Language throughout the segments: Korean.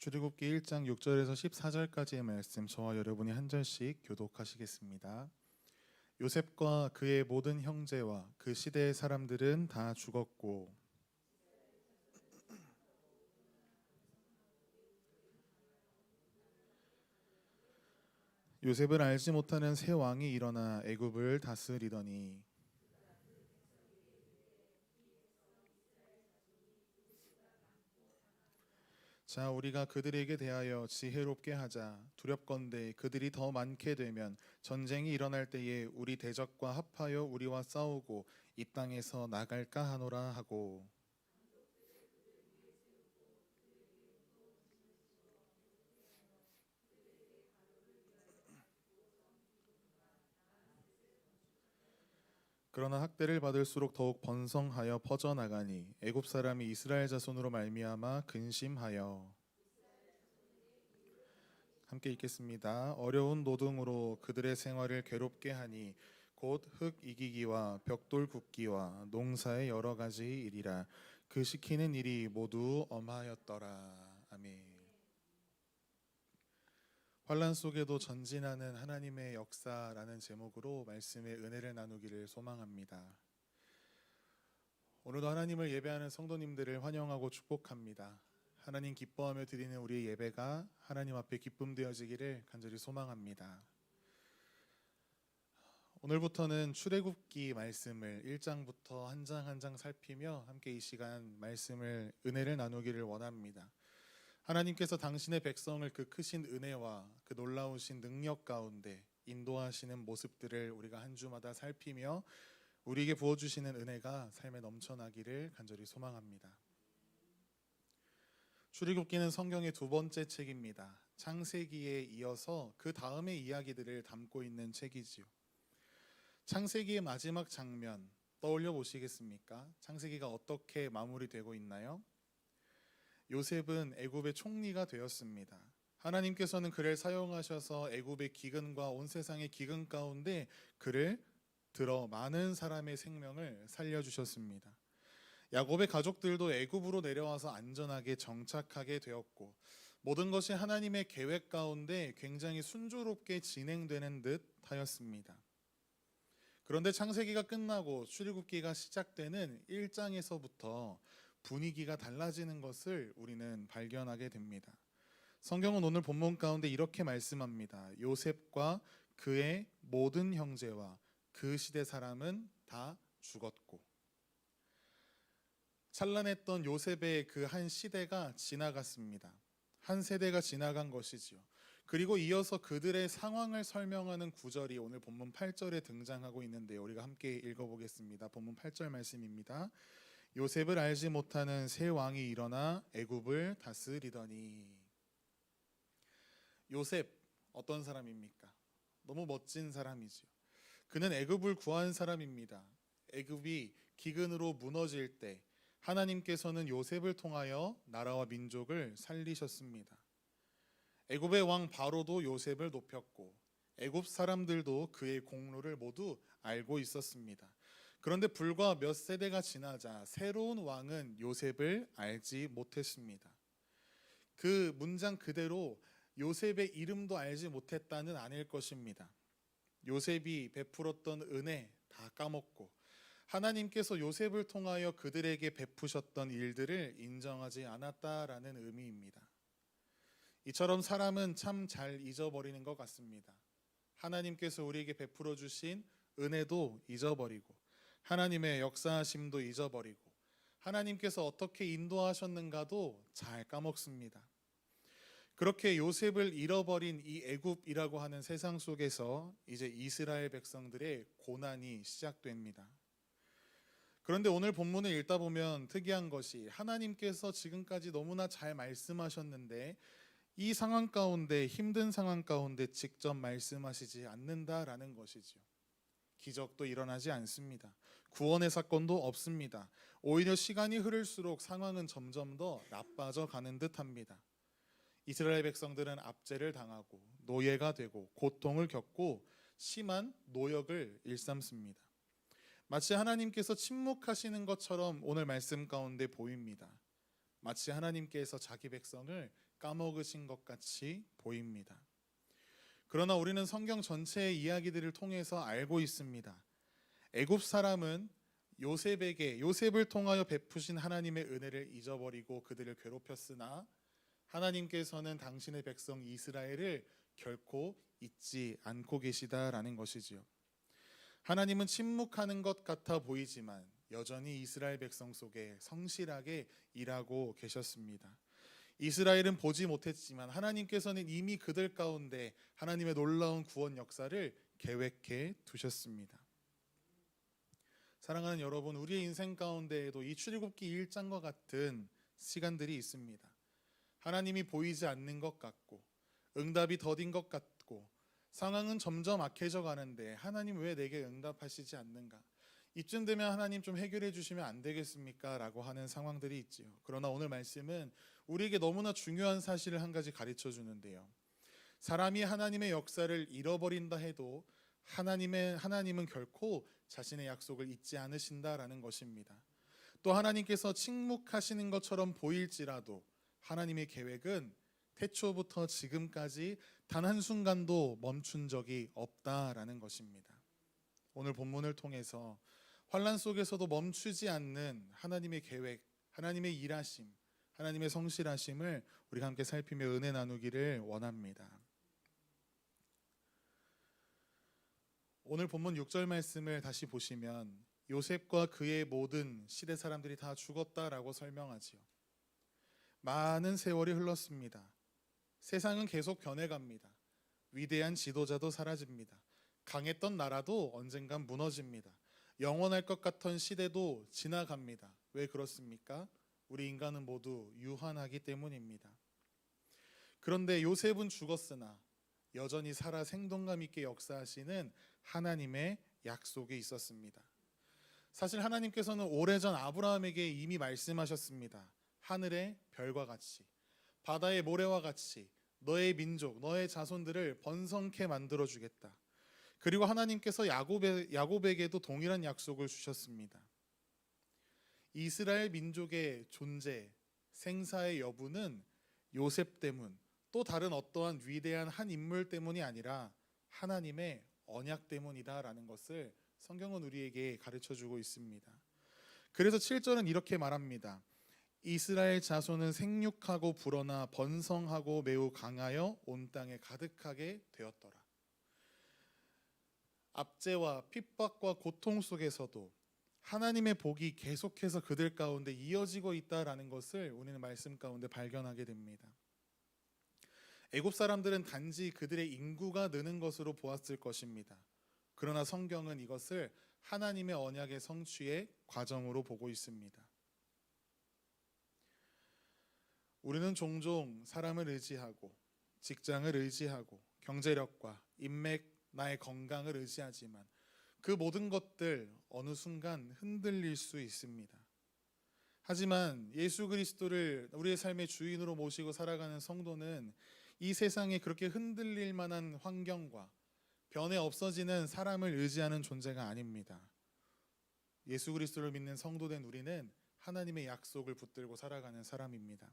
출애굽기 1장 6절에서 14절까지의 말씀 저와 여러분이 한 절씩 교독하시겠습니다. 요셉과 그의 모든 형제와 그 시대의 사람들은 다 죽었고 요셉을 알지 못하는 새 왕이 일어나 애굽을 다스리더니 자 우리가 그들에게 대하여 지혜롭게 하자. 두렵건대 그들이 더 많게 되면 전쟁이 일어날 때에 우리 대적과 합하여 우리와 싸우고 이 땅에서 나갈까 하노라 하고 그러나 학대를 받을수록 더욱 번성하여 퍼져나가니 애굽 사람이 이스라엘 자손으로 말미암아 근심하여 함께 읽겠습니다. 어려운 노동으로 그들의 생활을 괴롭게 하니 곧 흙 이기기와 벽돌 굽기와 농사의 여러 가지 일이라 그 시키는 일이 모두 엄하였더라. 아멘. 환란 속에도 전진하는 하나님의 역사라는 제목으로 말씀의 은혜를 나누기를 소망합니다. 오늘도 하나님을 예배하는 성도님들을 환영하고 축복합니다. 하나님 기뻐하며 드리는 우리의 예배가 하나님 앞에 기쁨 되어지기를 간절히 소망합니다. 오늘부터는 출애굽기 말씀을 1장부터 한 장 한 장 살피며 함께 이 시간 말씀을 은혜를 나누기를 원합니다. 하나님께서 당신의 백성을 그 크신 은혜와 그 놀라우신 능력 가운데 인도하시는 모습들을 우리가 한 주마다 살피며 우리에게 부어주시는 은혜가 삶에 넘쳐나기를 간절히 소망합니다. 출애굽기는 성경의 두 번째 책입니다. 창세기에 이어서 그 다음의 이야기들을 담고 있는 책이지요. 창세기의 마지막 장면 떠올려 보시겠습니까? 창세기가 어떻게 마무리되고 있나요? 요셉은 애굽의 총리가 되었습니다. 하나님께서는 그를 사용하셔서 애굽의 기근과 온 세상의 기근 가운데 그를 들어 많은 사람의 생명을 살려주셨습니다. 야곱의 가족들도 애굽으로 내려와서 안전하게 정착하게 되었고 모든 것이 하나님의 계획 가운데 굉장히 순조롭게 진행되는 듯 하였습니다. 그런데 창세기가 끝나고 출애굽기가 시작되는 1장에서부터 분위기가 달라지는 것을 우리는 발견하게 됩니다. 성경은 오늘 본문 가운데 이렇게 말씀합니다. 요셉과 그의 모든 형제와 그 시대 사람은 다 죽었고 찬란했던 요셉의 그 한 시대가 지나갔습니다. 한 세대가 지나간 것이지요. 그리고 이어서 그들의 상황을 설명하는 구절이 오늘 본문 8절에 등장하고 있는데요. 우리가 함께 읽어보겠습니다. 본문 8절 말씀입니다. 요셉을 알지 못하는 새 왕이 일어나 애굽을 다스리더니. 요셉 어떤 사람입니까? 너무 멋진 사람이지요. 그는 애굽을 구한 사람입니다. 애굽이 기근으로 무너질 때 하나님께서는 요셉을 통하여 나라와 민족을 살리셨습니다. 애굽의 왕 바로도 요셉을 높였고 애굽 사람들도 그의 공로를 모두 알고 있었습니다. 그런데 불과 몇 세대가 지나자 새로운 왕은 요셉을 알지 못했습니다. 그 문장 그대로 요셉의 이름도 알지 못했다는 아닐 것입니다. 요셉이 베풀었던 은혜 다 까먹고 하나님께서 요셉을 통하여 그들에게 베푸셨던 일들을 인정하지 않았다라는 의미입니다. 이처럼 사람은 참 잘 잊어버리는 것 같습니다. 하나님께서 우리에게 베풀어 주신 은혜도 잊어버리고 하나님의 역사하심도 잊어버리고 하나님께서 어떻게 인도하셨는가도 잘 까먹습니다. 그렇게 요셉을 잃어버린 이 애굽이라고 하는 세상 속에서 이제 이스라엘 백성들의 고난이 시작됩니다. 그런데 오늘 본문을 읽다 보면 특이한 것이 하나님께서 지금까지 너무나 잘 말씀하셨는데 이 상황 가운데 힘든 상황 가운데 직접 말씀하시지 않는다라는 것이지요. 기적도 일어나지 않습니다. 구원의 사건도 없습니다. 오히려 시간이 흐를수록 상황은 점점 더 나빠져 가는 듯합니다. 이스라엘 백성들은 압제를 당하고 노예가 되고 고통을 겪고 심한 노역을 일삼습니다. 마치 하나님께서 침묵하시는 것처럼 오늘 말씀 가운데 보입니다. 마치 하나님께서 자기 백성을 까먹으신 것 같이 보입니다. 그러나 우리는 성경 전체의 이야기들을 통해서 알고 있습니다. 애굽 사람은 요셉을 통하여 베푸신 하나님의 은혜를 잊어버리고 그들을 괴롭혔으나 하나님께서는 당신의 백성 이스라엘을 결코 잊지 않고 계시다라는 것이지요. 하나님은 침묵하는 것 같아 보이지만 여전히 이스라엘 백성 속에 성실하게 일하고 계셨습니다. 이스라엘은 보지 못했지만 하나님께서는 이미 그들 가운데 하나님의 놀라운 구원 역사를 계획해 두셨습니다. 사랑하는 여러분, 우리의 인생 가운데에도 이 출애굽기 1장과 같은 시간들이 있습니다. 하나님이 보이지 않는 것 같고 응답이 더딘 것 같고 상황은 점점 악해져 가는데 하나님 왜 내게 응답하시지 않는가? 이쯤 되면 하나님 좀 해결해 주시면 안 되겠습니까? 라고 하는 상황들이 있지요. 그러나 오늘 말씀은 우리에게 너무나 중요한 사실을 한 가지 가르쳐 주는데요. 사람이 하나님의 역사를 잃어버린다 해도 하나님은 결코 자신의 약속을 잊지 않으신다라는 것입니다. 또 하나님께서 침묵하시는 것처럼 보일지라도 하나님의 계획은 태초부터 지금까지 단 한순간도 멈춘 적이 없다라는 것입니다. 오늘 본문을 통해서 환난 속에서도 멈추지 않는 하나님의 계획, 하나님의 일하심, 하나님의 성실하심을 우리가 함께 살피며 은혜 나누기를 원합니다. 오늘 본문 6절 말씀을 다시 보시면 요셉과 그의 모든 시대 사람들이 다 죽었다라고 설명하지요. 많은 세월이 흘렀습니다. 세상은 계속 변해갑니다. 위대한 지도자도 사라집니다. 강했던 나라도 언젠간 무너집니다. 영원할 것 같던 시대도 지나갑니다. 왜 그렇습니까? 우리 인간은 모두 유한하기 때문입니다. 그런데 요셉은 죽었으나 여전히 살아 생동감 있게 역사하시는 하나님의 약속이 있었습니다. 사실 하나님께서는 오래전 아브라함에게 이미 말씀하셨습니다. 하늘의 별과 같이 바다의 모래와 같이 너의 민족, 너의 자손들을 번성케 만들어 주겠다. 그리고 하나님께서 야곱에게도 동일한 약속을 주셨습니다. 이스라엘 민족의 존재, 생사의 여부는 요셉 때문, 또 다른 어떠한 위대한 한 인물 때문이 아니라 하나님의 언약 때문이다라는 것을 성경은 우리에게 가르쳐주고 있습니다. 그래서 7절은 이렇게 말합니다. 이스라엘 자손은 생육하고 불어나 번성하고 매우 강하여 온 땅에 가득하게 되었더라. 압제와 핍박과 고통 속에서도 하나님의 복이 계속해서 그들 가운데 이어지고 있다라는 것을 우리는 말씀 가운데 발견하게 됩니다. 애굽 사람들은 단지 그들의 인구가 느는 것으로 보았을 것입니다. 그러나 성경은 이것을 하나님의 언약의 성취의 과정으로 보고 있습니다. 우리는 종종 사람을 의지하고 직장을 의지하고 경제력과 인맥, 나의 건강을 의지하지만 그 모든 것들 어느 순간 흔들릴 수 있습니다. 하지만 예수 그리스도를 우리의 삶의 주인으로 모시고 살아가는 성도는 이 세상에 그렇게 흔들릴 만한 환경과 변해 없어지는 사람을 의지하는 존재가 아닙니다. 예수 그리스도를 믿는 성도된 우리는 하나님의 약속을 붙들고 살아가는 사람입니다.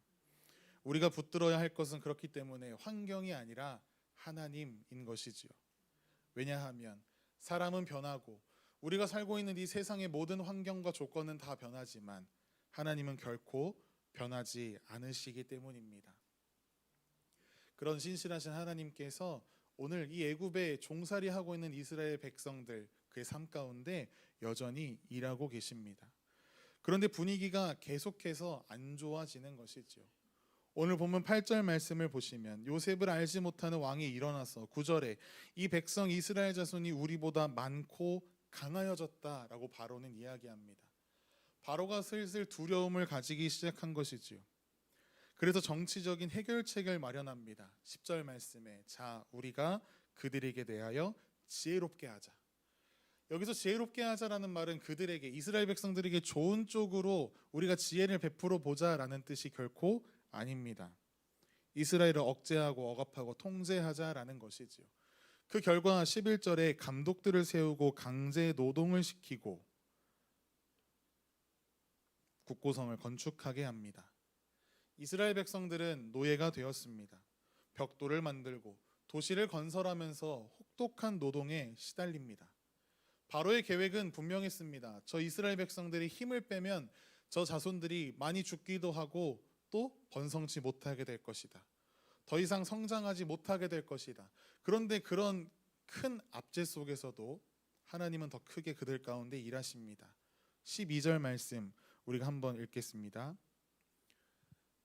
우리가 붙들어야 할 것은 그렇기 때문에 환경이 아니라 하나님인 것이지요. 왜냐하면 사람은 변하고 우리가 살고 있는 이 세상의 모든 환경과 조건은 다 변하지만 하나님은 결코 변하지 않으시기 때문입니다. 그런 신실하신 하나님께서 오늘 이 애굽에 종살이하고 있는 이스라엘 백성들 그의 삶 가운데 여전히 일하고 계십니다. 그런데 분위기가 계속해서 안 좋아지는 것이지요. 오늘 본문 8절 말씀을 보시면 요셉을 알지 못하는 왕이 일어나서 9절에 이 백성 이스라엘 자손이 우리보다 많고 강하여졌다라고 바로는 이야기합니다. 바로가 슬슬 두려움을 가지기 시작한 것이지요. 그래서 정치적인 해결책을 마련합니다. 10절 말씀에 자 우리가 그들에게 대하여 지혜롭게 하자. 여기서 지혜롭게 하자라는 말은 그들에게 이스라엘 백성들에게 좋은 쪽으로 우리가 지혜를 베풀어 보자라는 뜻이 결코 아닙니다. 이스라엘을 억제하고 억압하고 통제하자라는 것이지요. 그 결과 11절에 감독들을 세우고 강제 노동을 시키고 국고성을 건축하게 합니다. 이스라엘 백성들은 노예가 되었습니다. 벽돌을 만들고 도시를 건설하면서 혹독한 노동에 시달립니다. 바로의 계획은 분명했습니다. 저 이스라엘 백성들이 힘을 빼면 저 자손들이 많이 죽기도 하고 또 번성치 못하게 될 것이다. 더 이상 성장하지 못하게 될 것이다. 그런데 그런 큰 압제 속에서도 하나님은 더 크게 그들 가운데 일하십니다. 12절 말씀 우리가 한번 읽겠습니다.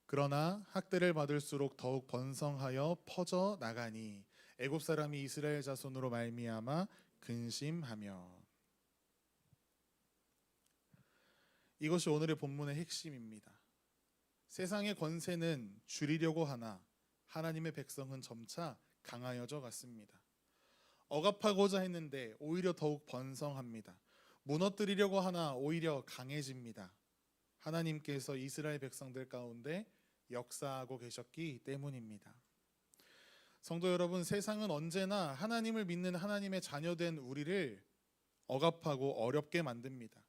그러나 학대를 받을수록 더욱 번성하여 퍼져 나가니 애굽 사람이 이스라엘 자손으로 말미암아 근심하며. 이것이 오늘의 본문의 핵심입니다. 세상의 권세는 줄이려고 하나 하나님의 백성은 점차 강하여져 갔습니다. 억압하고자 했는데 오히려 더욱 번성합니다. 무너뜨리려고 하나 오히려 강해집니다. 하나님께서 이스라엘 백성들 가운데 역사하고 계셨기 때문입니다. 성도 여러분, 세상은 언제나 하나님을 믿는 하나님의 자녀된 우리를 억압하고 어렵게 만듭니다.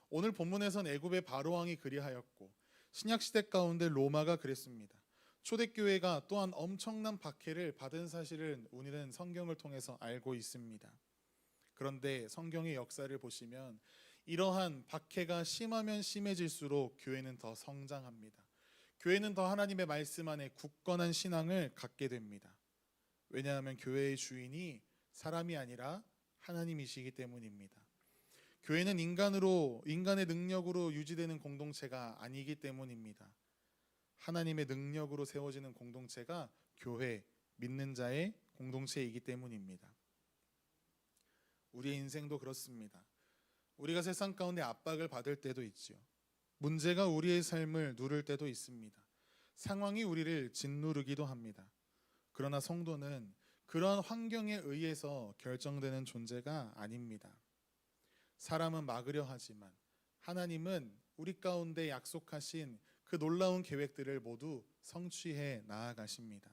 오늘 본문에선 애굽의 바로왕이 그리하였고 신약시대 가운데 로마가 그랬습니다. 초대교회가 또한 엄청난 박해를 받은 사실을 우리는 성경을 통해서 알고 있습니다. 그런데 성경의 역사를 보시면 이러한 박해가 심하면 심해질수록 교회는 더 성장합니다. 교회는 더 하나님의 말씀 안에 굳건한 신앙을 갖게 됩니다. 왜냐하면 교회의 주인이 사람이 아니라 하나님이시기 때문입니다. 교회는 인간의 능력으로 유지되는 공동체가 아니기 때문입니다. 하나님의 능력으로 세워지는 공동체가 교회, 믿는 자의 공동체이기 때문입니다. 우리의 인생도 그렇습니다. 우리가 세상 가운데 압박을 받을 때도 있지요. 문제가 우리의 삶을 누를 때도 있습니다. 상황이 우리를 짓누르기도 합니다. 그러나 성도는 그러한 환경에 의해서 결정되는 존재가 아닙니다. 사람은 막으려 하지만 하나님은 우리 가운데 약속하신 그 놀라운 계획들을 모두 성취해 나아가십니다.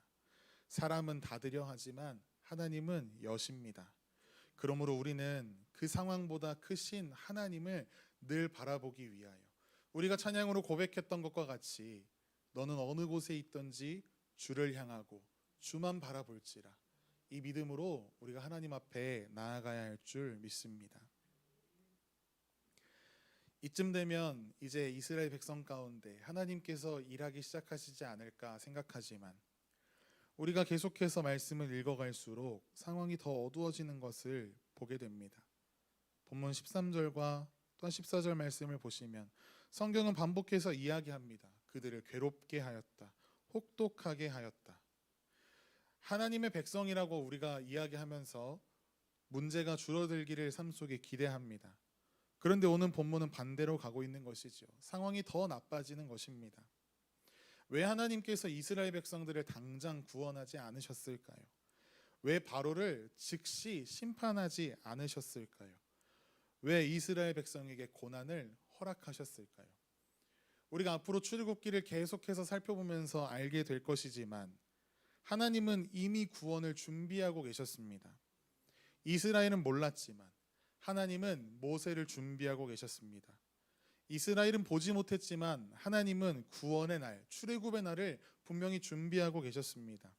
사람은 닫으려 하지만 하나님은 여십니다. 그러므로 우리는 그 상황보다 크신 하나님을 늘 바라보기 위하여 우리가 찬양으로 고백했던 것과 같이 너는 어느 곳에 있든지 주를 향하고 주만 바라볼지라, 이 믿음으로 우리가 하나님 앞에 나아가야 할 줄 믿습니다. 이쯤 되면 이제 이스라엘 백성 가운데 하나님께서 일하기 시작하시지 않을까 생각하지만 우리가 계속해서 말씀을 읽어갈수록 상황이 더 어두워지는 것을 보게 됩니다. 본문 13절과 또한 14절 말씀을 보시면 성경은 반복해서 이야기합니다. 그들을 괴롭게 하였다, 혹독하게 하였다. 하나님의 백성이라고 우리가 이야기하면서 문제가 줄어들기를 삶 속에 기대합니다. 그런데 오늘 본문은 반대로 가고 있는 것이죠. 상황이 더 나빠지는 것입니다. 왜 하나님께서 이스라엘 백성들을 당장 구원하지 않으셨을까요? 왜 바로를 즉시 심판하지 않으셨을까요? 왜 이스라엘 백성에게 고난을 허락하셨을까요? 우리가 앞으로 출애굽기를 계속해서 살펴보면서 알게 될 것이지만 하나님은 이미 구원을 준비하고 계셨습니다. 이스라엘은 몰랐지만 하나님은 모세를 준비하고 계셨습니다. 이스라엘은 보지 못했지만 하나님은 구원의 날, 출애굽의 날을 분명히 준비하고 계셨습니다.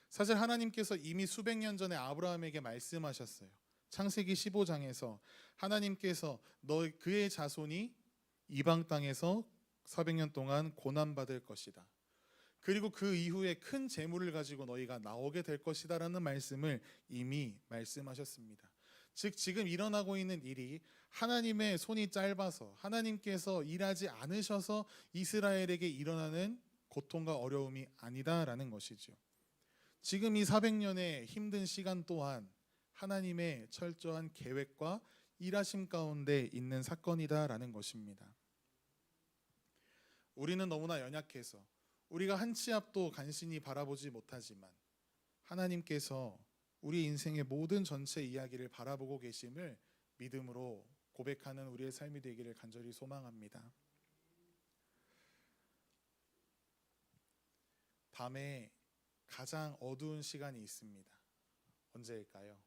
사실 하나님께서 이미 수백 년 전에 아브라함에게 말씀하셨어요. 창세기 15장에서 하나님께서 그의 자손이 이방 땅에서 400년 동안 고난받을 것이다. 그리고 그 이후에 큰 재물을 가지고 너희가 나오게 될 것이다 라는 말씀을 이미 말씀하셨습니다. 즉 지금 일어나고 있는 일이 하나님의 손이 짧아서 하나님께서 일하지 않으셔서 이스라엘에게 일어나는 고통과 어려움이 아니다라는 것이죠. 지금 이 400년의 힘든 시간 또한 하나님의 철저한 계획과 일하심 가운데 있는 사건이다라는 것입니다. 우리는 너무나 연약해서 우리가 한 치 앞도 간신히 바라보지 못하지만 하나님께서 우리 인생의 모든 전체 이야기를 바라보고 계심을 믿음으로 고백하는 우리의 삶이 되기를 간절히 소망합니다. 밤에 가장 어두운 시간이 있습니다. 언제일까요?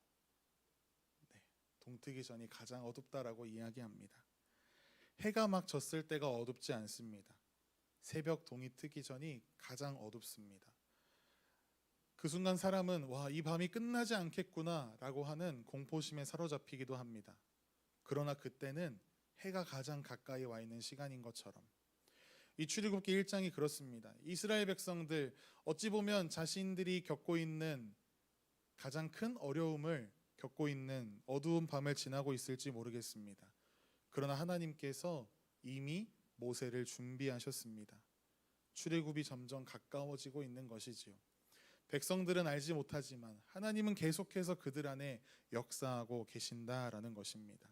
네, 동트기 전이 가장 어둡다라고 이야기합니다. 해가 막 졌을 때가 어둡지 않습니다. 새벽 동이 트기 전이 가장 어둡습니다. 그 순간 사람은 이 밤이 끝나지 않겠구나라고 하는 공포심에 사로잡히기도 합니다. 그러나 그때는 해가 가장 가까이 와 있는 시간인 것처럼 이 출애굽기 1장이 그렇습니다. 이스라엘 백성들 어찌 보면 자신들이 겪고 있는 가장 큰 어려움을 겪고 있는 어두운 밤을 지나고 있을지 모르겠습니다. 그러나 하나님께서 이미 모세를 준비하셨습니다. 출애굽이 점점 가까워지고 있는 것이지요. 백성들은 알지 못하지만 하나님은 계속해서 그들 안에 역사하고 계신다라는 것입니다.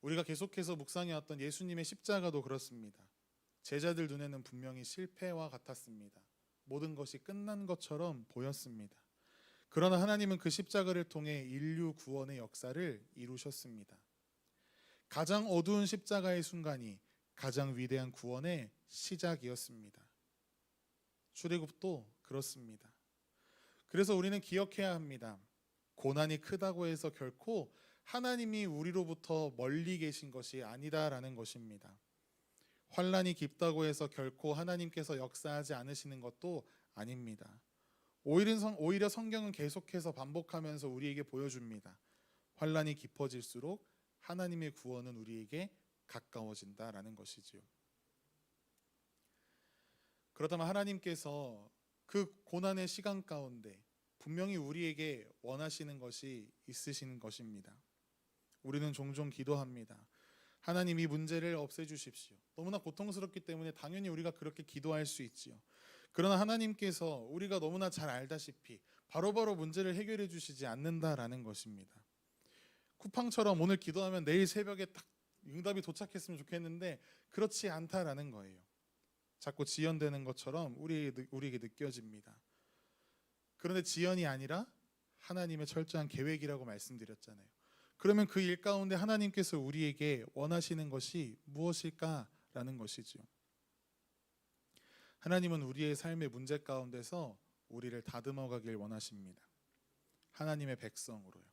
우리가 계속해서 묵상해왔던 예수님의 십자가도 그렇습니다. 제자들 눈에는 분명히 실패와 같았습니다. 모든 것이 끝난 것처럼 보였습니다. 그러나 하나님은 그 십자가를 통해 인류 구원의 역사를 이루셨습니다. 가장 어두운 십자가의 순간이 가장 위대한 구원의 시작이었습니다. 출애굽도 그렇습니다. 그래서 우리는 기억해야 합니다. 고난이 크다고 해서 결코 하나님이 우리로부터 멀리 계신 것이 아니다라는 것입니다. 환난이 깊다고 해서 결코 하나님께서 역사하지 않으시는 것도 아닙니다. 오히려 성경은 계속해서 반복하면서 우리에게 보여줍니다. 환난이 깊어질수록 하나님의 구원은 우리에게 가까워진다라는 것이지요. 그렇다면 하나님께서 그 고난의 시간 가운데 분명히 우리에게 원하시는 것이 있으신 것입니다. 우리는 종종 기도합니다. 하나님 이 문제를 없애주십시오. 너무나 고통스럽기 때문에 당연히 우리가 그렇게 기도할 수 있지요. 그러나 하나님께서 우리가 너무나 잘 알다시피 바로바로 문제를 해결해 주시지 않는다라는 것입니다. 쿠팡처럼 오늘 기도하면 내일 새벽에 딱 응답이 도착했으면 좋겠는데 그렇지 않다라는 거예요. 자꾸 지연되는 것처럼 우리에게 느껴집니다. 그런데 지연이 아니라 하나님의 철저한 계획이라고 말씀드렸잖아요. 그러면 그 일 가운데 하나님께서 우리에게 원하시는 것이 무엇일까라는 것이죠. 하나님은 우리의 삶의 문제 가운데서 우리를 다듬어 가길 원하십니다. 하나님의 백성으로요.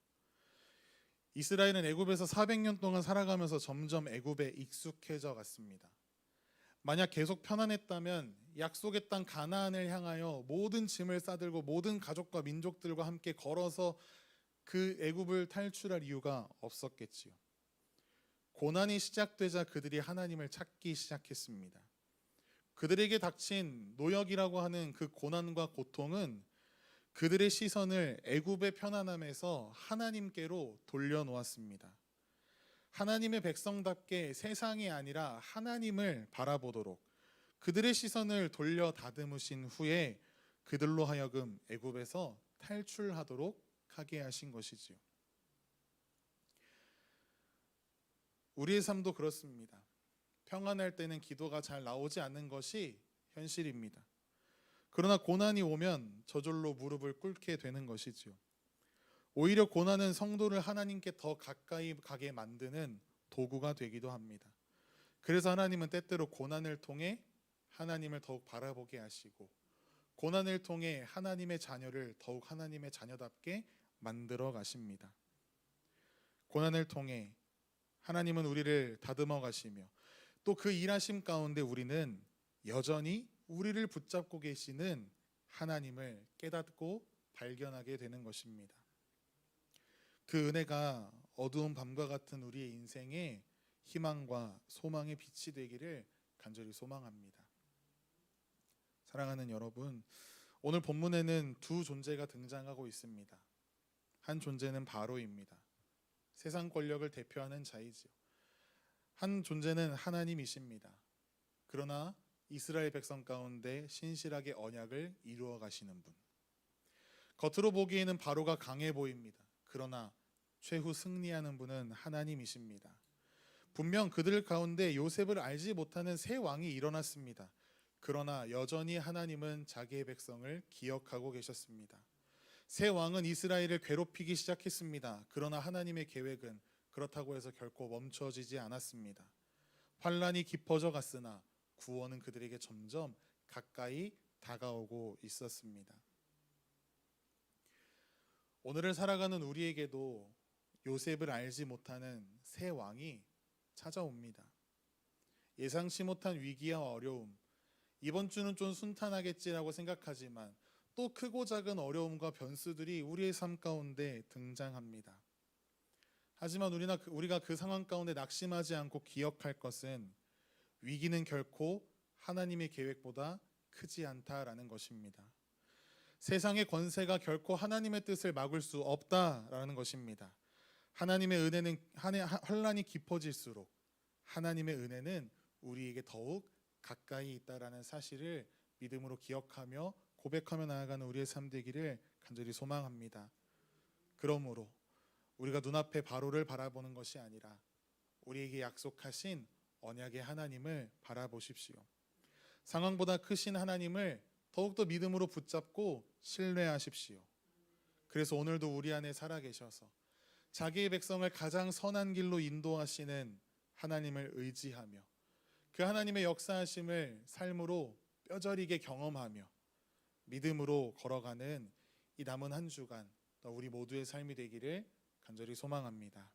이스라엘은 애굽에서 400년 동안 살아가면서 점점 애굽에 익숙해져 갔습니다. 만약 계속 편안했다면 약속의 땅 가나안을 향하여 모든 짐을 싸들고 모든 가족과 민족들과 함께 걸어서 그 애굽을 탈출할 이유가 없었겠지요. 고난이 시작되자 그들이 하나님을 찾기 시작했습니다. 그들에게 닥친 노역이라고 하는 그 고난과 고통은 그들의 시선을 애굽의 편안함에서 하나님께로 돌려놓았습니다. 하나님의 백성답게 세상이 아니라 하나님을 바라보도록 그들의 시선을 돌려 다듬으신 후에 그들로 하여금 애굽에서 탈출하도록 하게 하신 것이지요. 우리의 삶도 그렇습니다. 평안할 때는 기도가 잘 나오지 않는 것이 현실입니다. 그러나 고난이 오면 저절로 무릎을 꿇게 되는 것이지요. 오히려 고난은 성도를 하나님께 더 가까이 가게 만드는 도구가 되기도 합니다. 그래서 하나님은 때때로 고난을 통해 하나님을 더욱 바라보게 하시고 고난을 통해 하나님의 자녀를 더욱 하나님의 자녀답게 만들어 가십니다. 고난을 통해 하나님은 우리를 다듬어 가시며 또 그 일하심 가운데 우리는 여전히 우리를 붙잡고 계시는 하나님을 깨닫고 발견하게 되는 것입니다. 그 은혜가 어두운 밤과 같은 우리의 인생에 희망과 소망의 빛이 되기를 간절히 소망합니다. 사랑하는 여러분, 오늘 본문에는 두 존재가 등장하고 있습니다. 한 존재는 바로입니다. 세상 권력을 대표하는 자이지요. 한 존재는 하나님이십니다. 그러나 이스라엘 백성 가운데 신실하게 언약을 이루어 가시는 분. 겉으로 보기에는 바로가 강해 보입니다. 그러나 최후 승리하는 분은 하나님이십니다. 분명 그들 가운데 요셉을 알지 못하는 새 왕이 일어났습니다. 그러나 여전히 하나님은 자기의 백성을 기억하고 계셨습니다. 새 왕은 이스라엘을 괴롭히기 시작했습니다. 그러나 하나님의 계획은 그렇다고 해서 결코 멈춰지지 않았습니다. 환란이 깊어져 갔으나 구원은 그들에게 점점 가까이 다가오고 있었습니다. 오늘을 살아가는 우리에게도 요셉을 알지 못하는 새 왕이 찾아옵니다. 예상치 못한 위기와 어려움, 이번 주는 좀 순탄하겠지라고 생각하지만 또 크고 작은 어려움과 변수들이 우리의 삶 가운데 등장합니다. 하지만 우리가 그 상황 가운데 낙심하지 않고 기억할 것은 위기는 결코 하나님의 계획보다 크지 않다라는 것입니다. 세상의 권세가 결코 하나님의 뜻을 막을 수 없다라는 것입니다. 하나님의 은혜는 환란이 깊어질수록 하나님의 은혜는 우리에게 더욱 가까이 있다라는 사실을 믿음으로 기억하며 고백하며 나아가는 우리의 삶 되기를 간절히 소망합니다. 그러므로 우리가 눈앞에 바로를 바라보는 것이 아니라 우리에게 약속하신 언약의 하나님을 바라보십시오. 상황보다 크신 하나님을 더욱더 믿음으로 붙잡고 신뢰하십시오. 그래서 오늘도 우리 안에 살아계셔서 자기의 백성을 가장 선한 길로 인도하시는 하나님을 의지하며 그 하나님의 역사하심을 삶으로 뼈저리게 경험하며 믿음으로 걸어가는 이 남은 한 주간 우리 모두의 삶이 되기를 간절히 소망합니다.